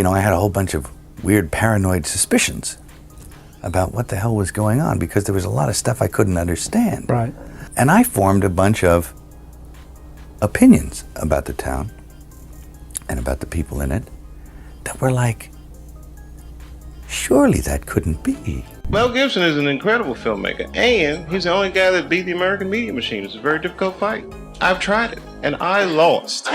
I had a whole bunch of weird paranoid suspicions about what the hell was going on because there was a lot of stuff I couldn't understand. Right. And I formed a bunch of opinions about the town and about the people in it that were like, surely that couldn't be. Mel Gibson is an incredible filmmaker, and he's the only guy that beat the American media machine. It's a very difficult fight. I've tried it, and I lost.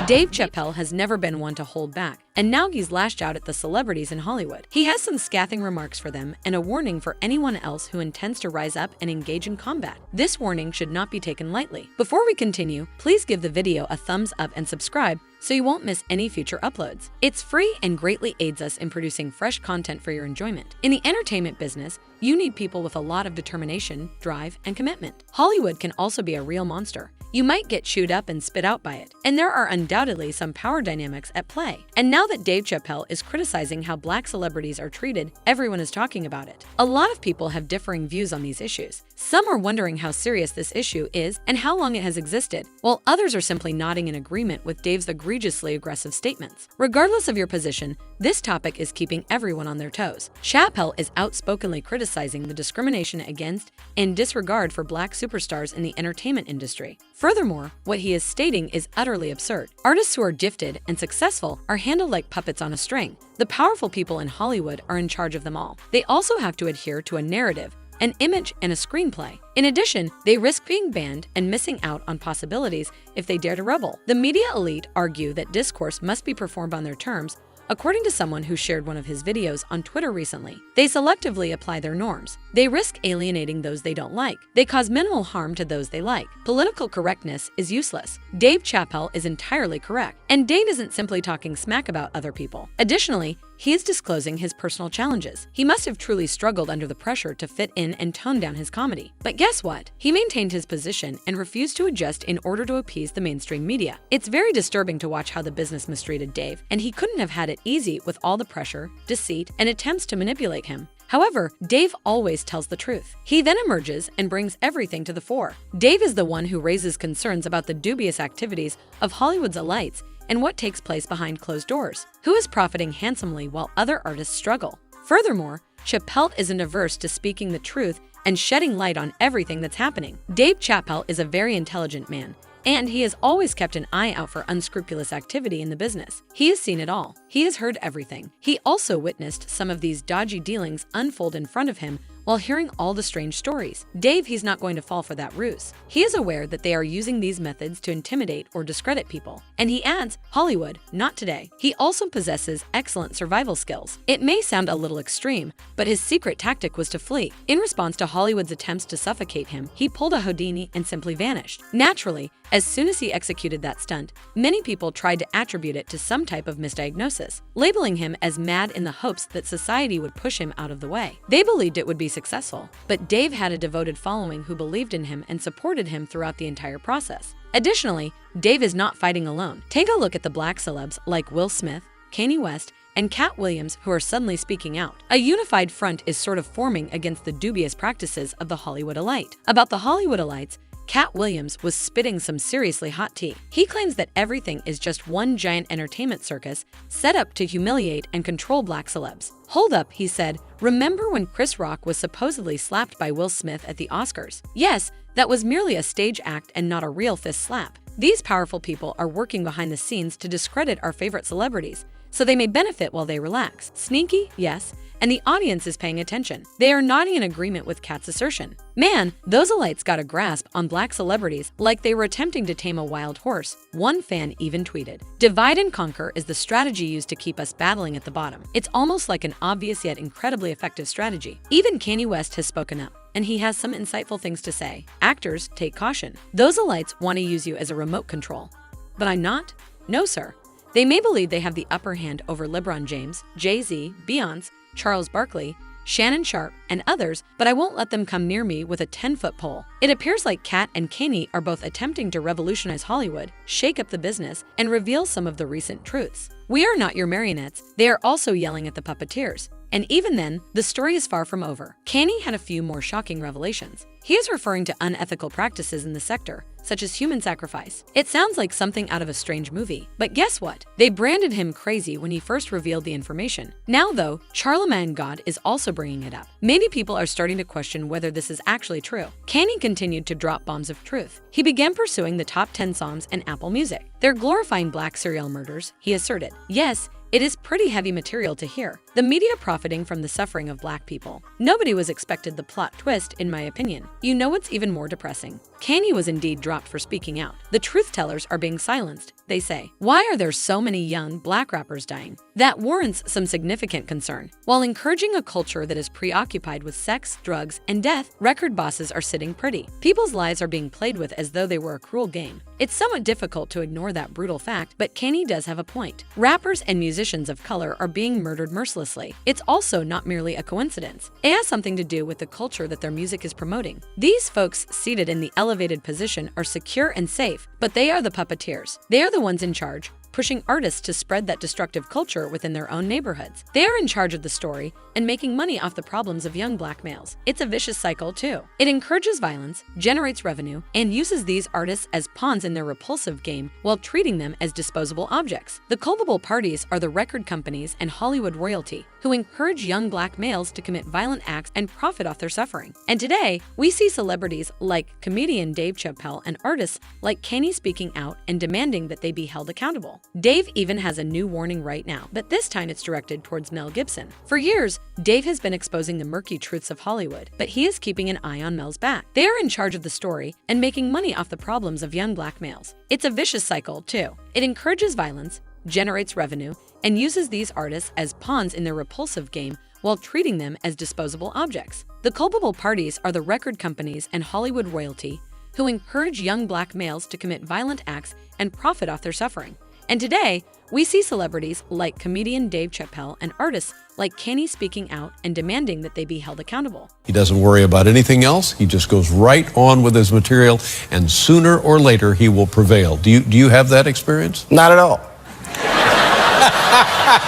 Dave Chappelle has never been one to hold back, and now he's lashed out at the celebrities in Hollywood. He has some scathing remarks for them and a warning for anyone else who intends to rise up and engage in combat. This warning should not be taken lightly. Before we continue, please give the video a thumbs up and subscribe so you won't miss any future uploads. It's free and greatly aids us in producing fresh content for your enjoyment. In the entertainment business, you need people with a lot of determination, drive, and commitment. Hollywood can also be a real monster. You might get chewed up and spit out by it, and there are undoubtedly some power dynamics at play. And now that Dave Chappelle is criticizing how black celebrities are treated, everyone is talking about it. A lot of people have differing views on these issues. Some are wondering how serious this issue is and how long it has existed, while others are simply nodding in agreement with Dave's egregiously aggressive statements. Regardless of your position, this topic is keeping everyone on their toes. Chappelle is outspokenly criticizing the discrimination against and disregard for black superstars in the entertainment industry. Furthermore, what he is stating is utterly absurd. Artists who are gifted and successful are handled like puppets on a string. The powerful people in Hollywood are in charge of them all. They also have to adhere to a narrative, an image, and a screenplay. In addition, they risk being banned and missing out on possibilities if they dare to rebel. The media elite argue that discourse must be performed on their terms. According to someone who shared one of his videos on Twitter recently, they selectively apply their norms. They risk alienating those they don't like. They cause minimal harm to those they like. Political correctness is useless. Dave Chappelle is entirely correct, and Dave isn't simply talking smack about other people. Additionally, he is disclosing his personal challenges. He must have truly struggled under the pressure to fit in and tone down his comedy. But guess what? He maintained his position and refused to adjust in order to appease the mainstream media. It's very disturbing to watch how the business mistreated Dave, and he couldn't have had it easy with all the pressure, deceit, and attempts to manipulate him. However, Dave always tells the truth. He then emerges and brings everything to the fore. Dave is the one who raises concerns about the dubious activities of Hollywood's elites and what takes place behind closed doors, who is profiting handsomely while other artists struggle. Furthermore, Chappelle isn't averse to speaking the truth and shedding light on everything that's happening. Dave Chappelle is a very intelligent man, and he has always kept an eye out for unscrupulous activity in the business. He has seen it all. He has heard everything. He also witnessed some of these dodgy dealings unfold in front of him while hearing all the strange stories. Dave, he's not going to fall for that ruse. He is aware that they are using these methods to intimidate or discredit people. And he adds, Hollywood, not today. He also possesses excellent survival skills. It may sound a little extreme, but his secret tactic was to flee. In response to Hollywood's attempts to suffocate him, he pulled a Houdini and simply vanished. Naturally, as soon as he executed that stunt, many people tried to attribute it to some type of misdiagnosis, labeling him as mad in the hopes that society would push him out of the way. They believed it would be successful, but Dave had a devoted following who believed in him and supported him throughout the entire process. Additionally, Dave is not fighting alone. Take a look at the black celebs like Will Smith, Kanye West, and Cat Williams who are suddenly speaking out. A unified front is sort of forming against the dubious practices of the Hollywood elite. About the Hollywood elites, Cat Williams was spitting some seriously hot tea. He claims that everything is just one giant entertainment circus set up to humiliate and control black celebs. Hold up, he said, remember when Chris Rock was supposedly slapped by Will Smith at the Oscars? Yes, that was merely a stage act and not a real fist slap. These powerful people are working behind the scenes to discredit our favorite celebrities, so they may benefit while they relax. Sneaky, yes, and the audience is paying attention. They are nodding in agreement with Kat's assertion. Man, those elites got a grasp on black celebrities like they were attempting to tame a wild horse. One fan even tweeted, "Divide and conquer is the strategy used to keep us battling at the bottom." It's almost like an obvious yet incredibly effective strategy. Even Kanye West has spoken up, and he has some insightful things to say. Actors, take caution. Those elites want to use you as a remote control. But I'm not? No, sir. They may believe they have the upper hand over LeBron James, Jay-Z, Beyonce, Charles Barkley, Shannon Sharpe, and others, but I won't let them come near me with a 10-foot pole. It appears like Kat and Kanye are both attempting to revolutionize Hollywood, shake up the business, and reveal some of the recent truths. We are not your marionettes. They are also yelling at the puppeteers. And even then, the story is far from over. Kanye had a few more shocking revelations. He is referring to unethical practices in the sector, such as human sacrifice. It sounds like something out of a strange movie. But guess what? They branded him crazy when he first revealed the information. Now, though, Charlemagne God is also bringing it up. Many people are starting to question whether this is actually true. Kanye continued to drop bombs of truth. He began pursuing the top 10 songs in Apple Music. They're glorifying black serial murders, he asserted. Yes, it is pretty heavy material to hear. The media profiting from the suffering of black people. Nobody was expected the plot twist, in my opinion. You know what's even more depressing? Kanye was indeed dropped for speaking out. The truth tellers are being silenced, they say. Why are there so many young black rappers dying? That warrants some significant concern. While encouraging a culture that is preoccupied with sex, drugs, and death, record bosses are sitting pretty. People's lives are being played with as though they were a cruel game. It's somewhat difficult to ignore that brutal fact, but Kanye does have a point. Rappers and musicians of color are being murdered mercilessly. It's also not merely a coincidence. It has something to do with the culture that their music is promoting. These folks seated in the elevated position are secure and safe, but they are the puppeteers. They are the ones in charge, pushing artists to spread that destructive culture within their own neighborhoods. They are in charge of the story and making money off the problems of young black males. It's a vicious cycle, too. It encourages violence, generates revenue, and uses these artists as pawns in their repulsive game while treating them as disposable objects. The culpable parties are the record companies and Hollywood royalty, who encourage young black males to commit violent acts and profit off their suffering. And today, we see celebrities like comedian Dave Chappelle and artists like Kanye speaking out and demanding that they be held accountable. Dave even has a new warning right now, but this time it's directed towards Mel Gibson. For years, Dave has been exposing the murky truths of Hollywood, but he is keeping an eye on Mel's back. They are in charge of the story and making money off the problems of young black males. It's a vicious cycle, too. It encourages violence, generates revenue, and uses these artists as pawns in their repulsive game while treating them as disposable objects. The culpable parties are the record companies and Hollywood royalty, who encourage young black males to commit violent acts and profit off their suffering. And today, we see celebrities like comedian Dave Chappelle and artists like Kanye speaking out and demanding that they be held accountable. He doesn't worry about anything else. He just goes right on with his material, and sooner or later he will prevail. Do you have that experience? Not at all.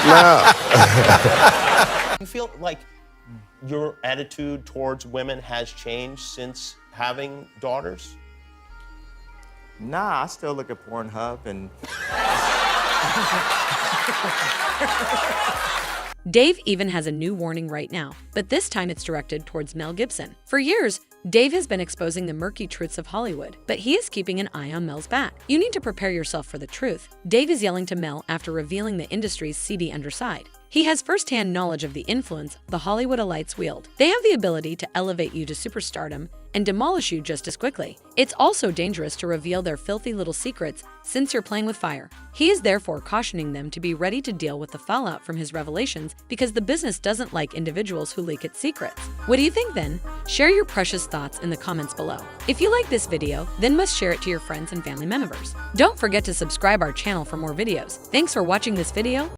No. You feel like your attitude towards women has changed since having daughters? Nah, I still look at Pornhub and... Dave even has a new warning right now, but this time it's directed towards Mel Gibson. For years, Dave has been exposing the murky truths of Hollywood, but he is keeping an eye on Mel's back. You need to prepare yourself for the truth. Dave is yelling to Mel after revealing the industry's seedy underside. He has firsthand knowledge of the influence the Hollywood elites wield. They have the ability to elevate you to superstardom and demolish you just as quickly. It's also dangerous to reveal their filthy little secrets since you're playing with fire. He is therefore cautioning them to be ready to deal with the fallout from his revelations because the business doesn't like individuals who leak its secrets. What do you think then? Share your precious thoughts in the comments below. If you like this video, then must share it to your friends and family members. Don't forget to subscribe our channel for more videos. Thanks for watching this video.